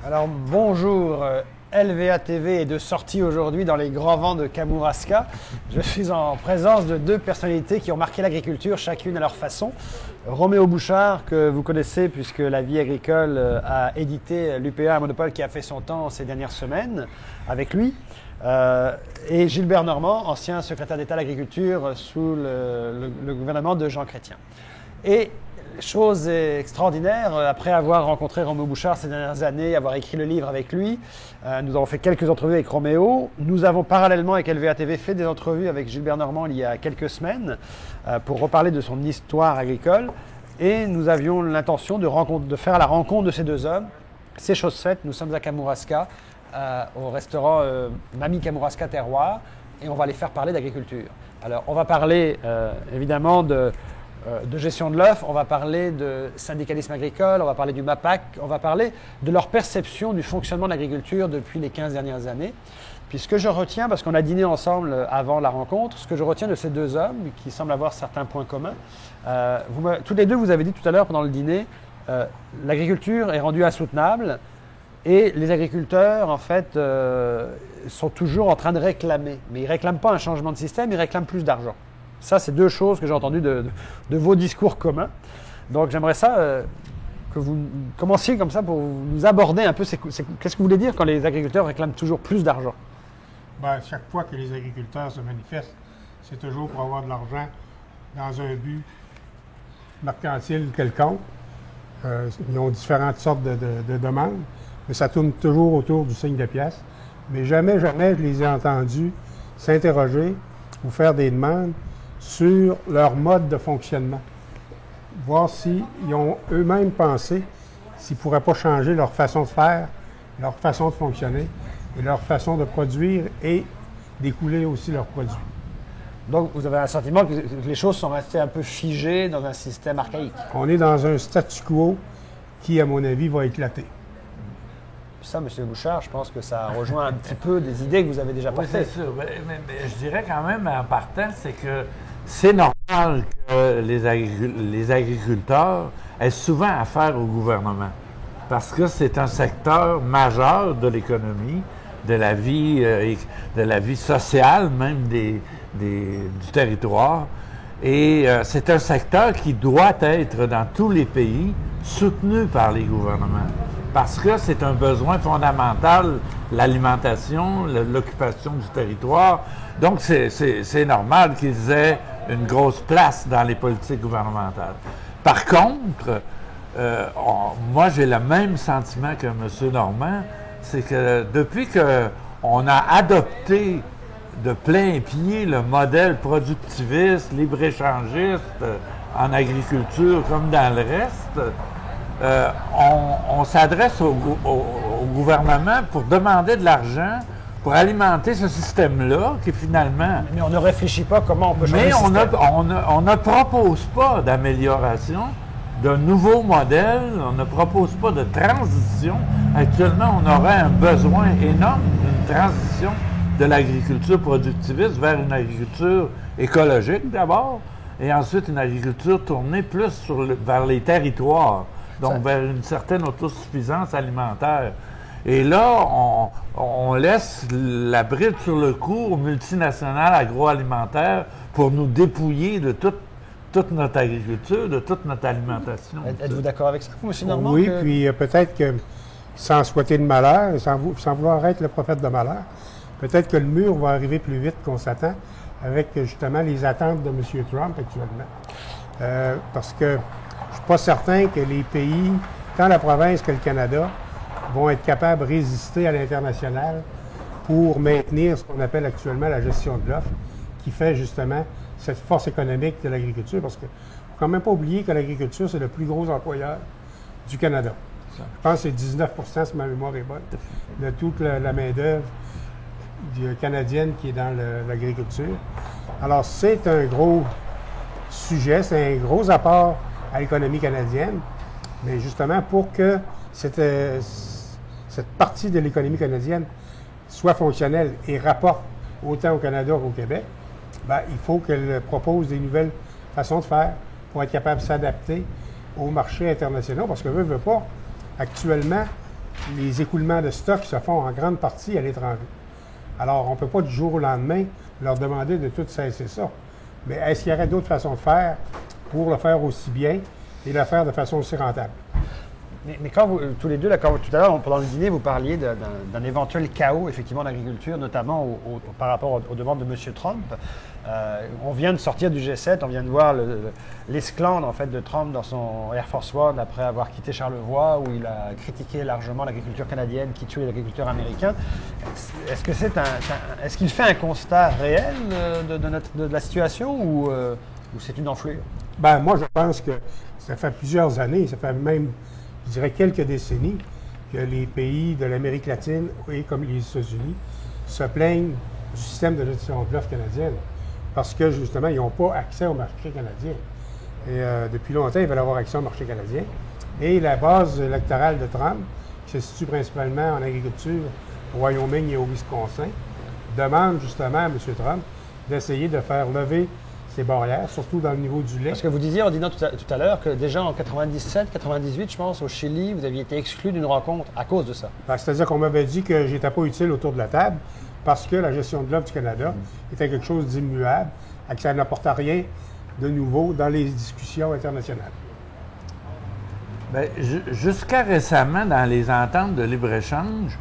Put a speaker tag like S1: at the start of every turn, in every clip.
S1: Alors bonjour, LVA TV est de sortie aujourd'hui dans les grands vents de Kamouraska. Je suis en présence de deux personnalités qui ont marqué l'agriculture, chacune à leur façon. Roméo Bouchard, que vous connaissez puisque La Vie agricole a édité l'UPA, un monopole qui a fait son temps ces dernières semaines avec lui. Et Gilbert Normand, ancien secrétaire d'État à l'agriculture sous le gouvernement de Jean Chrétien. Et chose extraordinaire, après avoir rencontré Roméo Bouchard ces dernières années, avoir écrit le livre avec lui, nous avons fait quelques entrevues avec Roméo. Nous avons parallèlement avec LVA TV fait des entrevues avec Gilbert Normand il y a quelques semaines pour reparler de son histoire agricole. Et nous avions l'intention de faire la rencontre de ces deux hommes. C'est chose faite, nous sommes à Kamouraska, au restaurant Mamie Kamouraska Terroir, et on va les faire parler d'agriculture. Alors on va parler évidemment de gestion de l'œuf, on va parler de syndicalisme agricole, on va parler du MAPAC, on va parler de leur perception du fonctionnement de l'agriculture depuis les 15 dernières années. Puis ce que je retiens, parce qu'on a dîné ensemble avant la rencontre, ce que je retiens de ces deux hommes, qui semblent avoir certains points communs, tous les deux, vous avez dit tout à l'heure pendant le dîner, l'agriculture est rendue insoutenable et les agriculteurs, en fait, sont toujours en train de réclamer. Mais ils ne réclament pas un changement de système, ils réclament plus d'argent. Ça, c'est deux choses que j'ai entendues de vos discours communs. Donc, j'aimerais ça que vous commenciez comme ça pour nous aborder un peu. Qu'est-ce que vous voulez dire quand les agriculteurs réclament toujours plus d'argent?
S2: Bien, chaque fois que les agriculteurs se manifestent, c'est toujours pour avoir de l'argent dans un but mercantile quelconque. Ils ont différentes sortes de demandes, mais ça tourne toujours autour du signe de pièce. Mais jamais je les ai entendus s'interroger ou faire des demandes sur leur mode de fonctionnement. Voir s'ils ont eux-mêmes pensé s'ils ne pourraient pas changer leur façon de faire, leur façon de fonctionner et leur façon de produire et d'écouler aussi leurs produits.
S1: Donc, vous avez un sentiment que les choses sont restées un peu figées dans un système archaïque.
S2: On est dans un statu quo qui, à mon avis, va éclater.
S1: Ça, M. Bouchard, je pense que ça rejoint un petit peu des idées que vous avez déjà portées.
S3: Oui, c'est sûr. Mais je dirais quand même, en partant, c'est que c'est normal que les agriculteurs aient souvent affaire au gouvernement. Parce que c'est un secteur majeur de l'économie, de la vie sociale, même du territoire. Et c'est un secteur qui doit être, dans tous les pays, soutenu par les gouvernements. Parce que c'est un besoin fondamental, l'alimentation, l'occupation du territoire. Donc, c'est normal qu'ils aient une grosse place dans les politiques gouvernementales. Par contre, moi, j'ai le même sentiment que M. Normand, c'est que depuis qu'on a adopté de plein pied le modèle productiviste, libre-échangiste en agriculture comme dans le reste, on s'adresse au gouvernement pour demander de l'argent pour alimenter ce système-là, qui finalement...
S1: Mais on ne réfléchit pas comment on peut changer
S3: le système.
S1: Mais
S3: on ne propose pas d'amélioration, de nouveaux modèles, on ne propose pas de transition. Actuellement, on aurait un besoin énorme d'une transition de l'agriculture productiviste vers une agriculture écologique d'abord, et ensuite une agriculture tournée plus vers les territoires. Donc, vers une certaine autosuffisance alimentaire. Et là, on laisse la bride sur le cou aux multinationales agroalimentaires pour nous dépouiller de toute notre agriculture, de toute notre alimentation.
S1: Êtes-vous d'accord avec ça, M. Normand?
S2: Oui, puis peut-être que, sans souhaiter de malheur, sans vouloir être le prophète de malheur, peut-être que le mur va arriver plus vite qu'on s'attend avec, justement, les attentes de M. Trump actuellement. Parce que je ne suis pas certain que les pays, tant la province que le Canada, vont être capables de résister à l'international pour maintenir ce qu'on appelle actuellement la gestion de l'offre, qui fait justement cette force économique de l'agriculture. Parce qu'il ne faut quand même pas oublier que l'agriculture, c'est le plus gros employeur du Canada. Je pense que c'est 19 si ma mémoire est bonne, de toute la main-d'œuvre canadienne qui est dans l'agriculture. Alors, c'est un gros sujet, c'est un gros apport à l'économie canadienne, mais justement pour que cette partie de l'économie canadienne soit fonctionnelle et rapporte autant au Canada qu'au Québec, bien, il faut qu'elle propose des nouvelles façons de faire pour être capable de s'adapter aux marchés internationaux, parce que veut pas, actuellement, les écoulements de stock se font en grande partie à l'étranger. Alors, on ne peut pas du jour au lendemain leur demander de tout cesser ça. Mais est-ce qu'il y aurait d'autres façons de faire pour le faire aussi bien et le faire de façon aussi rentable?
S1: Mais quand vous, tous les deux, là, tout à l'heure, pendant le dîner, vous parliez d'un éventuel chaos, effectivement, en agriculture, notamment par rapport aux demandes de M. Trump. On vient de sortir du G7, on vient de voir l'esclandre, en fait, de Trump dans son Air Force One après avoir quitté Charlevoix, où il a critiqué largement l'agriculture canadienne qui tue les agriculteurs américains. Est-ce que est-ce qu'il fait un constat réel de la situation ou c'est une enflure?
S2: Ben moi, je pense que ça fait plusieurs années, ça fait même, je dirais, quelques décennies que les pays de l'Amérique latine et comme les États-Unis se plaignent du système de gestion de l'offre canadienne parce que, justement, ils n'ont pas accès au marché canadien. Et depuis longtemps, ils veulent avoir accès au marché canadien. Et la base électorale de Trump, qui se situe principalement en agriculture au Wyoming et au Wisconsin, demande justement à M. Trump d'essayer de faire lever ces barrières, surtout dans le niveau du lait.
S1: Parce que vous disiez en dînant tout à l'heure que déjà en 97, 98, je pense, au Chili, vous aviez été exclu d'une rencontre à cause de ça.
S2: Ben, c'est-à-dire qu'on m'avait dit que j'étais pas utile autour de la table parce que la gestion de l'offre du Canada était quelque chose d'immuable et que ça n'apportait rien de nouveau dans les discussions internationales.
S3: Bien, jusqu'à récemment, dans les ententes de libre-échange,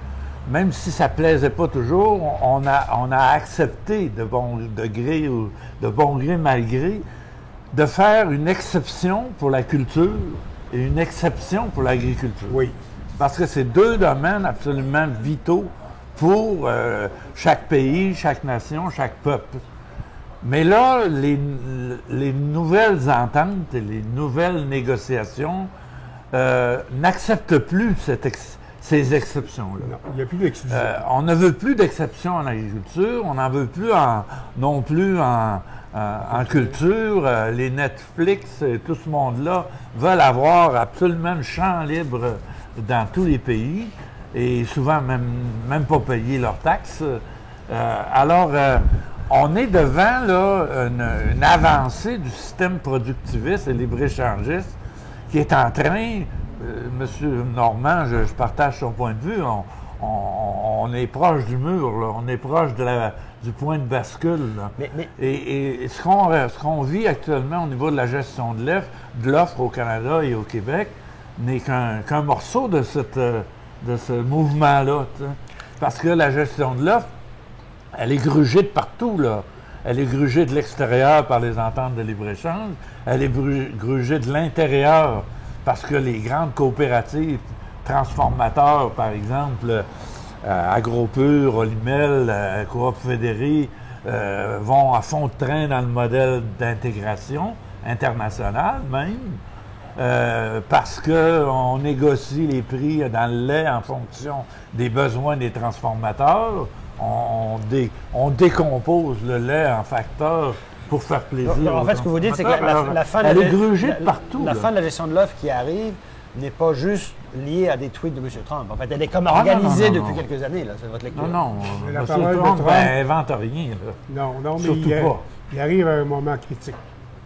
S3: même si ça ne plaisait pas toujours, on a accepté de bon gré ou de bon gré mal gré de faire une exception pour la culture et une exception pour l'agriculture.
S2: Oui.
S3: Parce que c'est deux domaines absolument vitaux pour chaque pays, chaque nation, chaque peuple. Mais là, les nouvelles ententes et les nouvelles négociations n'acceptent plus ces exceptions-là.
S2: Non, il n'y a plus d'exclusion.
S3: On ne veut plus d'exception en agriculture, on n'en veut plus non plus en culture. Les Netflix et tout ce monde-là veulent avoir absolument le champ libre dans tous les pays et souvent même pas payer leurs taxes. Alors, on est devant là, une avancée du système productiviste et libre-échangiste qui est en train... Monsieur Normand, je partage son point de vue. On est proche du mur, là. On est proche du point de bascule. Et ce qu'on vit actuellement au niveau de la gestion de l'offre au Canada et au Québec n'est qu'un morceau de ce mouvement-là. T'sais. Parce que la gestion de l'offre, elle est grugée de partout, là. Elle est grugée de l'extérieur par les ententes de libre-échange. Elle est grugée de l'intérieur parce que les grandes coopératives transformateurs, par exemple, AgroPure, Olimel, Coop Fédéré, vont à fond de train dans le modèle d'intégration internationale même, parce qu'on négocie les prix dans le lait en fonction des besoins des transformateurs. On décompose le lait en facteurs pour faire plaisir.
S1: Donc, en fait, ce que vous dites, c'est que la fin
S3: elle est grugée de partout.
S1: La fin de la gestion de l'offre qui arrive n'est pas juste liée à des tweets de M. Trump. En fait, elle est comme organisée depuis quelques années, là, c'est votre lecture.
S3: Non,
S2: la
S3: M.
S2: parole de
S3: Trump
S2: Trump
S3: invente rien. Là.
S2: Non, mais
S3: surtout pas.
S2: Il arrive à un moment critique.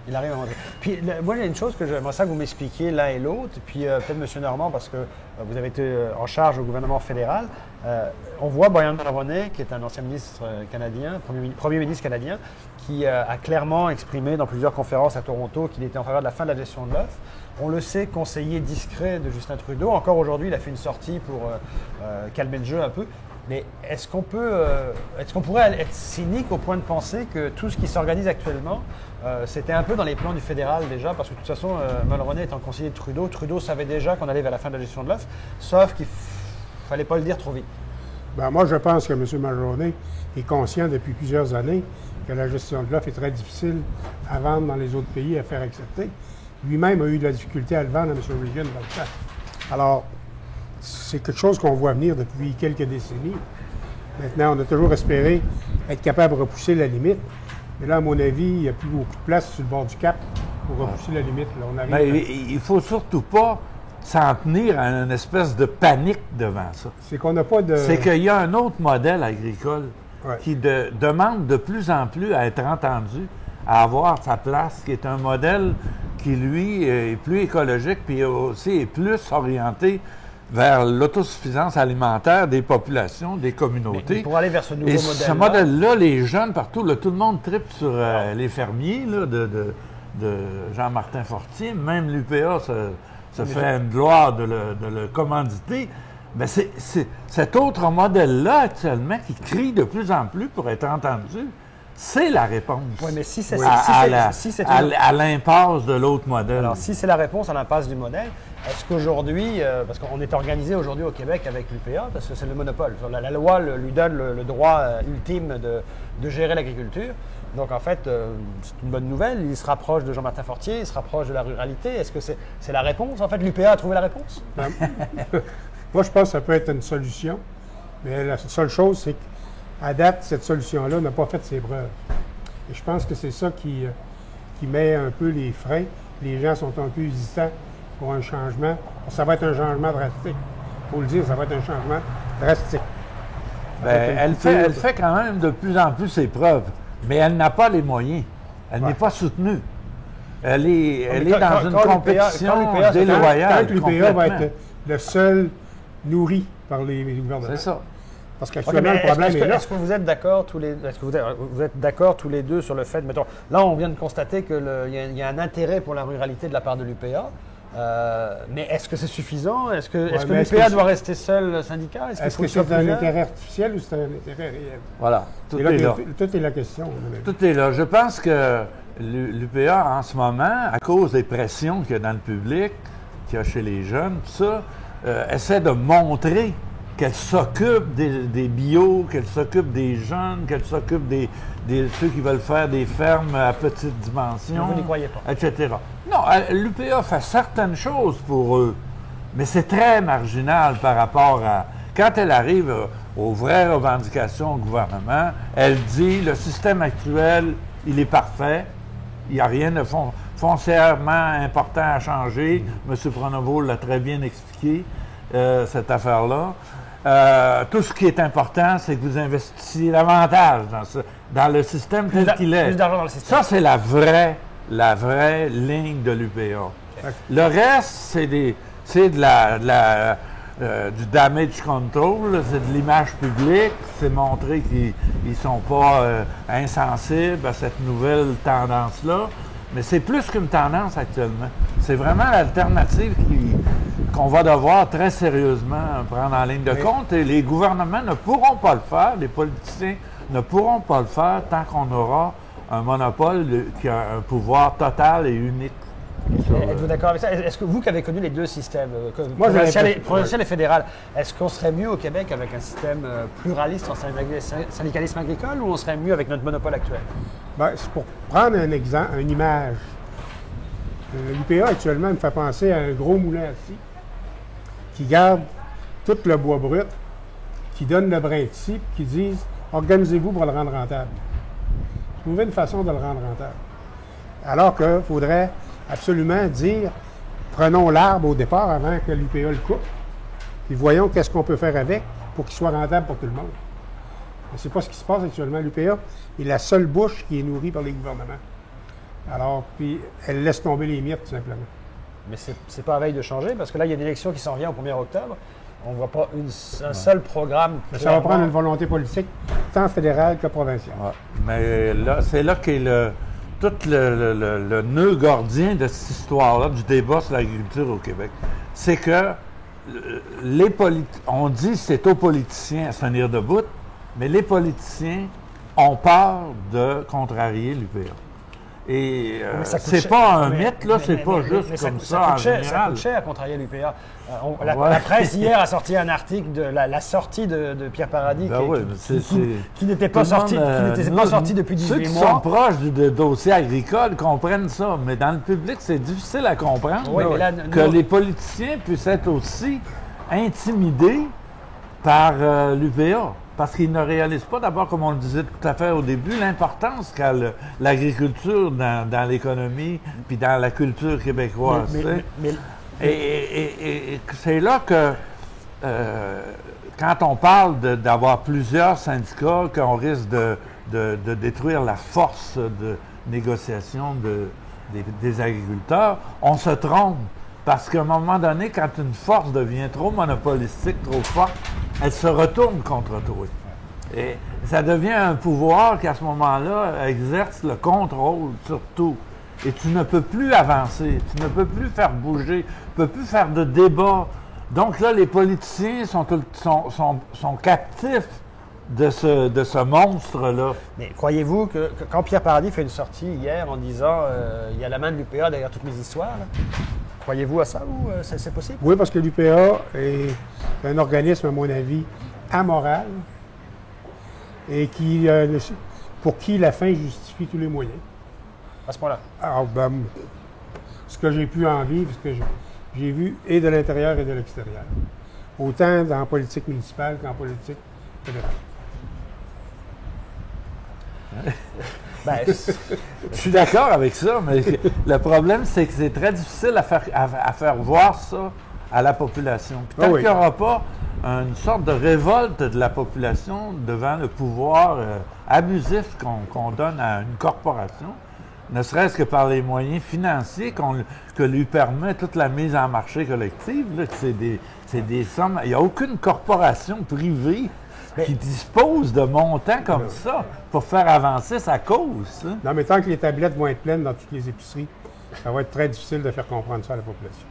S1: Il arrive à manger. Puis, moi, il y a une chose que j'aimerais ça que vous m'expliquiez l'un et l'autre, puis peut-être M. Normand, parce que vous avez été en charge au gouvernement fédéral. On voit Brian Mulroney, qui est un ancien ministre canadien, premier ministre canadien, qui a clairement exprimé dans plusieurs conférences à Toronto qu'il était en faveur de la fin de la gestion de l'offre. On le sait, conseiller discret de Justin Trudeau. Encore aujourd'hui, il a fait une sortie pour calmer le jeu un peu. Mais est-ce qu'on pourrait être cynique au point de penser que tout ce qui s'organise actuellement, c'était un peu dans les plans du fédéral déjà, parce que de toute façon, Mulroney étant conseiller de Trudeau, Trudeau savait déjà qu'on allait vers la fin de la gestion de l'offre, sauf qu'il ne fallait pas le dire trop vite.
S2: Ben, moi, je pense que M. Mulroney est conscient depuis plusieurs années que la gestion de l'offre est très difficile à vendre dans les autres pays, à faire accepter. Lui-même a eu de la difficulté à le vendre à M. Reagan dans le temps. Alors, c'est quelque chose qu'on voit venir depuis quelques décennies. Maintenant, on a toujours espéré être capable de repousser la limite. Mais là, à mon avis, il n'y a plus beaucoup de place sur le bord du cap pour repousser la limite. Là, on arrive
S3: il ne faut surtout pas s'en tenir à une espèce de panique devant ça.
S2: C'est qu'on n'a pas de...
S3: C'est qu'il y a un autre modèle agricole
S2: Ouais.
S3: qui demande de plus en plus à être entendu, à avoir sa place, qui est un modèle qui, lui, est plus écologique, puis aussi est plus orienté vers l'autosuffisance alimentaire des populations, des
S1: Mais
S3: communautés.
S1: pour aller vers ce nouveau
S3: Et
S1: modèle.
S3: ce modèle-là, les jeunes partout, là, tout le monde tripe sur les fermiers là, de Jean-Martin Fortier. Même l'UPA se fait une gloire de le commanditer. Mais c'est cet autre modèle-là, actuellement, qui crie de plus en plus pour être entendu, c'est la réponse
S1: Oui, mais si c'est
S3: à l'impasse de l'autre modèle.
S1: Alors, si c'est la réponse à l'impasse du modèle, est-ce qu'aujourd'hui, parce qu'on est organisé aujourd'hui au Québec avec l'UPA, parce que c'est le monopole, la loi lui donne le droit ultime de gérer l'agriculture. Donc, en fait, c'est une bonne nouvelle. Il se rapproche de Jean-Martin Fortier, il se rapproche de la ruralité. Est-ce que c'est la réponse? En fait, l'UPA a trouvé la réponse?
S2: Moi, je pense que ça peut être une solution, mais la seule chose, c'est qu'à date, cette solution-là n'a pas fait ses preuves. Et je pense que c'est ça qui met un peu les freins. Les gens sont un peu hésitants pour un changement. Ça va être un changement drastique. Il faut le dire, ça va être un changement drastique.
S3: Elle fait quand même de plus en plus ses preuves, mais elle n'a pas les moyens. Elle n'est pas soutenue. Elle est dans une compétition déloyale.
S2: Quand l'UPA va être le seul nourri par les gouvernements.
S3: C'est ça.
S2: Parce qu'actuellement, le problème est là.
S1: Est-ce que vous êtes d'accord tous les vous êtes d'accord tous les deux sur le fait, mettons, là on vient de constater qu'il y a un intérêt pour la ruralité de la part de l'UPA, mais est-ce que c'est suffisant? Est-ce que l'UPA doit rester seul syndicat?
S2: Est-ce que c'est un intérêt artificiel ou c'est un intérêt réel?
S3: Voilà, tout est là.
S2: Tout est la question.
S3: Tout est là. Je pense que l'UPA, en ce moment, à cause des pressions qu'il y a dans le public, qu'il y a chez les jeunes, tout ça, essaie de montrer qu'elle s'occupe des bio, qu'elle s'occupe des jeunes, qu'elle s'occupe des ceux qui veulent faire des fermes à petite dimension,
S1: vous n'y croyez pas,
S3: etc. Non, l'UPA fait certaines choses pour eux, mais c'est très marginal par rapport à... Quand elle arrive aux vraies revendications au gouvernement, elle dit le système actuel, il est parfait, il n'y a rien de foncièrement important à changer. M. Pronovo l'a très bien expliqué, cette affaire-là. Tout ce qui est important, c'est que vous investissiez davantage dans le système tel qu'il est.
S1: Plus d'argent dans le système.
S3: Ça, c'est la vraie ligne de l'UPA. Le reste, c'est du damage control, c'est de l'image publique, c'est montrer qu'ils ne sont pas insensibles à cette nouvelle tendance-là. Mais c'est plus qu'une tendance actuellement. C'est vraiment l'alternative qu'on va devoir très sérieusement prendre en ligne de compte. Et les gouvernements ne pourront pas le faire, les politiciens ne pourront pas le faire tant qu'on aura un monopole qui a un pouvoir total et unique.
S1: Êtes-vous d'accord avec ça? Est-ce que vous qui avez connu les deux systèmes,
S2: Moi,
S1: provincial et fédéral, est-ce qu'on serait mieux au Québec avec un système pluraliste en syndicalisme agricole ou on serait mieux avec notre monopole actuel?
S2: Ben, c'est pour prendre un exemple, une image. L'UPA actuellement me fait penser à un gros moulin à scie qui garde tout le bois brut, qui donne le brin de scie, qui disent organisez-vous pour le rendre rentable. Trouvez une façon de le rendre rentable. Alors qu'il faudrait absolument dire prenons l'arbre au départ avant que l'UPA le coupe, puis voyons qu'est-ce qu'on peut faire avec pour qu'il soit rentable pour tout le monde. Mais c'est pas ce qui se passe actuellement. L'UPA est la seule bouche qui est nourrie par les gouvernements. Alors, puis elle laisse tomber les miettes, tout simplement.
S1: Mais c'est pas à veille de changer, parce que là, il y a une élection qui s'en vient au 1er octobre. On ne voit pas un seul programme.
S2: Mais ça va prendre une volonté politique, tant fédérale que provinciale.
S3: Ouais. Mais là, c'est là qu'est tout le nœud gordien de cette histoire-là, du débat sur l'agriculture au Québec. C'est que on dit que c'est aux politiciens à se tenir debout, mais les politiciens ont peur de contrarier l'UPA. Et c'est pas un mythe, là, c'est pas juste comme ça en général.
S1: Ça coûte cher à contrarier l'UPA. La presse hier a sorti un article de la sortie de Pierre Paradis qui n'était pas sorti depuis 18 mois.
S3: Ceux qui sont proches du dossier agricole comprennent ça, mais dans le public, c'est difficile à comprendre que les politiciens puissent être aussi intimidés par l'UPA. Parce qu'ils ne réalisent pas, d'abord, comme on le disait tout à fait au début, l'importance qu'a l'agriculture dans l'économie puis dans la culture québécoise. Et c'est là que, quand on parle d'avoir plusieurs syndicats, qu'on risque de détruire la force de négociation des agriculteurs, on se trompe. Parce qu'à un moment donné, quand une force devient trop monopolistique, trop forte, elle se retourne contre toi. Et ça devient un pouvoir qui, à ce moment-là, exerce le contrôle sur tout. Et tu ne peux plus avancer, tu ne peux plus faire bouger, tu ne peux plus faire de débat. Donc là, les politiciens sont captifs de ce monstre-là.
S1: Mais croyez-vous que quand Pierre Paradis fait une sortie hier en disant il y a la main de l'UPA derrière toutes mes histoires, là, croyez-vous à ça ou c'est possible?
S2: Oui, parce que l'UPA est un organisme, à mon avis, amoral et pour qui la fin justifie tous les moyens.
S1: À ce point-là?
S2: Alors, ce que j'ai pu en vivre, ce que j'ai vu et de l'intérieur et de l'extérieur. Autant dans la politique municipale qu'en politique fédérale.
S3: Ben, je suis d'accord avec ça, mais le problème, c'est que c'est très difficile à faire voir ça à la population. Puis tant qu'il n'y aura pas une sorte de révolte de la population devant le pouvoir abusif qu'on donne à une corporation, ne serait-ce que par les moyens financiers que lui permet toute la mise en marché collective, là, c'est des sommes. Il n'y a aucune corporation privée qui dispose de montants comme ça pour faire avancer sa cause. Hein?
S2: Non, mais tant que les tablettes vont être pleines dans toutes les épiceries, ça va être très difficile de faire comprendre ça à la population.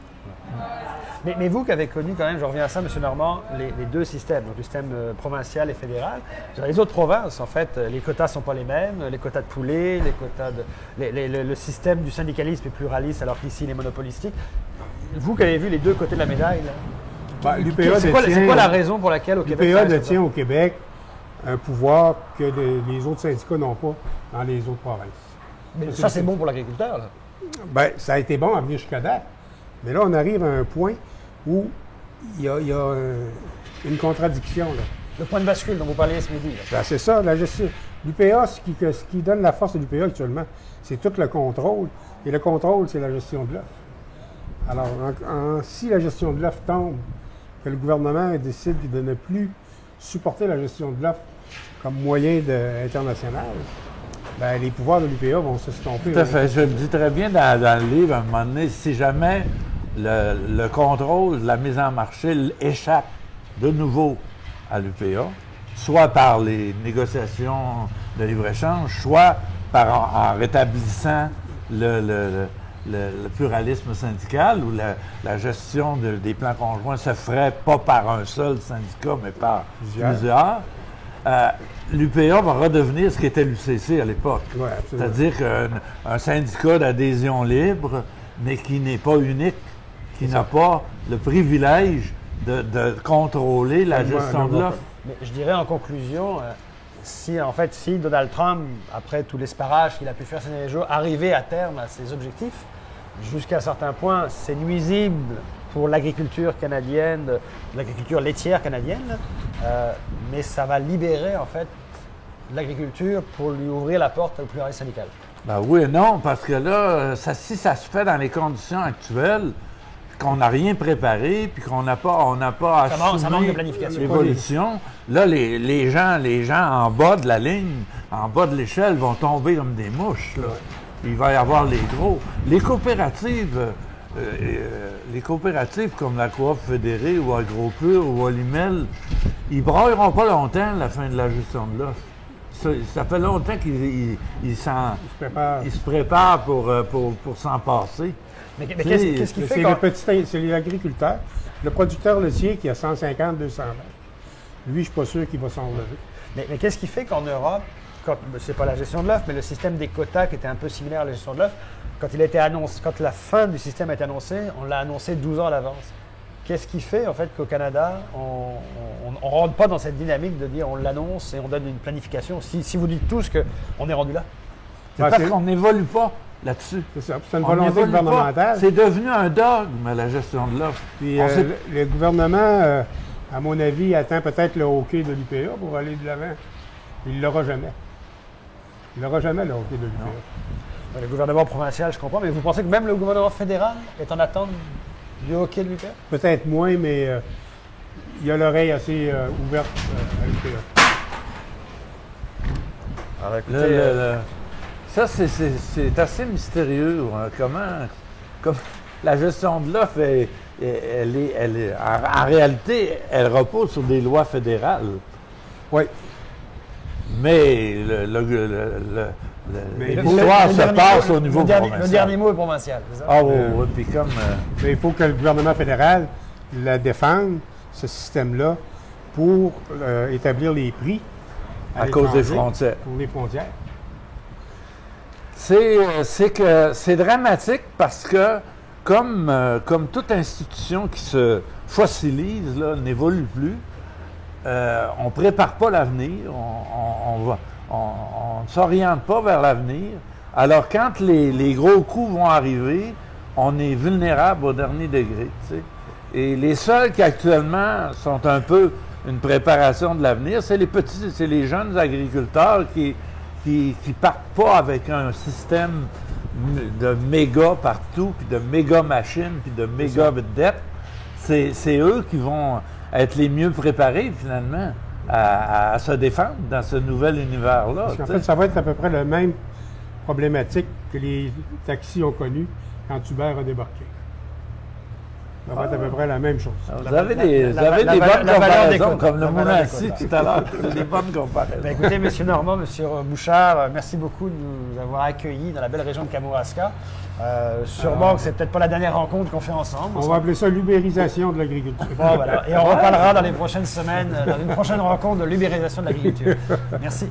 S1: Mais vous qui avez connu quand même, je reviens à ça, M. Normand, les deux systèmes, donc le système provincial et fédéral. Dans les autres provinces, en fait, les quotas ne sont pas les mêmes, les quotas de poulet, les quotas le système du syndicalisme est pluraliste alors qu'ici il est monopolistique. Vous qui avez vu les deux côtés de la médaille, là, c'est quoi la raison pour laquelle au Québec...
S2: L'UPA détient au Québec un pouvoir que les autres syndicats n'ont pas dans les autres provinces.
S1: Mais ça, c'est bon pour l'agriculteur, là.
S2: Bien, ça a été bon à venir jusqu'à date. Mais là, on arrive à un point où il y a une contradiction. Là.
S1: Le point de bascule dont vous parliez ce midi.
S2: Ben, c'est ça, la gestion. L'UPA, ce qui donne la force de l'UPA actuellement, c'est tout le contrôle. Et le contrôle, c'est la gestion de l'offre. Alors, si la gestion de l'offre tombe, que le gouvernement décide de ne plus supporter la gestion de l'offre comme moyen international, ben, les pouvoirs de l'UPA vont s'estomper.
S3: Tout à fait. Je le dis très bien dans le livre, à un moment donné, si jamais le contrôle de la mise en marché échappe de nouveau à l'UPA, soit par les négociations de libre-échange, soit en rétablissant le pluralisme syndical, où la gestion des plans conjoints se ferait pas par un seul syndicat, mais par plusieurs. L'UPA va redevenir ce qu'était l'UCC à l'époque.
S2: Ouais,
S3: c'est-à-dire qu'un syndicat d'adhésion libre, mais qui n'est pas unique, qui n'a pas le privilège de contrôler la gestion de l'offre.
S1: Mais je dirais en conclusion, si Donald Trump, après tout l'esparage qu'il a pu faire ces derniers jours, arrivait à terme à ses objectifs, jusqu'à un certain point, c'est nuisible pour l'agriculture canadienne, l'agriculture laitière canadienne, mais ça va libérer en fait l'agriculture pour lui ouvrir la porte au pluralisme syndical.
S3: Ben oui et non, parce que là, si ça se fait dans les conditions actuelles, qu'on n'a rien préparé, puis qu'on n'a pas assumé l'évolution, là, les gens en bas de la ligne, en bas de l'échelle, vont tomber comme des mouches. Là. Il va y avoir les gros. Les coopératives comme la Coop fédérée ou Agropur ou Olimel, ils brailleront pas longtemps la fin de la gestion de l'offre. Ça fait longtemps qu'ils se préparent pour s'en passer.
S1: Mais qu'est-ce qui fait
S2: c'est l'agriculteur, le producteur laitier qui a 150, 200 mètres. Lui, je ne suis pas sûr qu'il va s'en relever.
S1: Mais qu'est-ce qui fait qu'en Europe, c'est pas la gestion de l'offre, mais le système des quotas qui était un peu similaire à la gestion de l'offre, quand la fin du système a été annoncée, on l'a annoncé 12 ans à l'avance. Qu'est-ce qui fait en fait qu'au Canada, on ne rentre pas dans cette dynamique de dire on l'annonce et on donne une planification? Si vous dites tous qu'on est rendu là.
S3: C'est parce qu'on n'évolue pas là-dessus.
S2: C'est ça. C'est une volonté gouvernementale.
S3: C'est devenu un dogme, la gestion de l'offre.
S2: Puis le gouvernement, à mon avis, attend peut-être le hockey de l'UPA pour aller de l'avant. Il ne l'aura jamais. Il n'aura jamais le hockey de l'UPA.
S1: Le gouvernement provincial, je comprends, mais vous pensez que même le gouvernement fédéral est en attente du hockey de l'UPA?
S2: Peut-être moins, mais il y a l'oreille assez ouverte à l'UPA.
S1: Alors, écoutez,
S3: ça, c'est assez mystérieux. Comment la gestion de l'offre, en réalité, elle repose sur des lois fédérales.
S2: Oui.
S3: Mais l'histoire se passe au niveau provincial.
S1: Le dernier mot est provincial, c'est ça?
S3: Ah oui, puis comme...
S2: Mais il faut que le gouvernement fédéral la défende, ce système-là, pour établir les prix
S3: à cause des frontières.
S2: Pour les frontières.
S3: C'est dramatique parce que, comme toute institution qui se fossilise, n'évolue plus, on ne prépare pas l'avenir, on ne s'oriente pas vers l'avenir. Alors, quand les gros coups vont arriver, on est vulnérable au dernier degré. Tu sais. Et les seuls qui actuellement sont un peu une préparation de l'avenir, c'est les jeunes agriculteurs qui partent pas avec un système de méga partout, puis de méga machines, puis de méga dettes. C'est eux qui vont être les mieux préparés, finalement, à se défendre dans ce nouvel univers-là.
S2: Parce qu'en fait, ça va être à peu près la même problématique que les taxis ont connue quand Uber a débarqué. Ça va être à peu près la même chose.
S3: Vous avez des bonnes comparaisons, comme le Moulin-Ci tout à l'heure. C'est des bonnes comparaisons.
S1: Ben écoutez, M. Normand, M. Bouchard, merci beaucoup de nous avoir accueillis dans la belle région de Kamouraska. Sûrement que c'est peut-être pas la dernière rencontre qu'on fait ensemble.
S2: On va appeler ça l'ubérisation de l'agriculture.
S1: Bon, voilà. Et on reparlera dans les prochaines semaines, dans une prochaine rencontre de l'ubérisation de l'agriculture. Merci.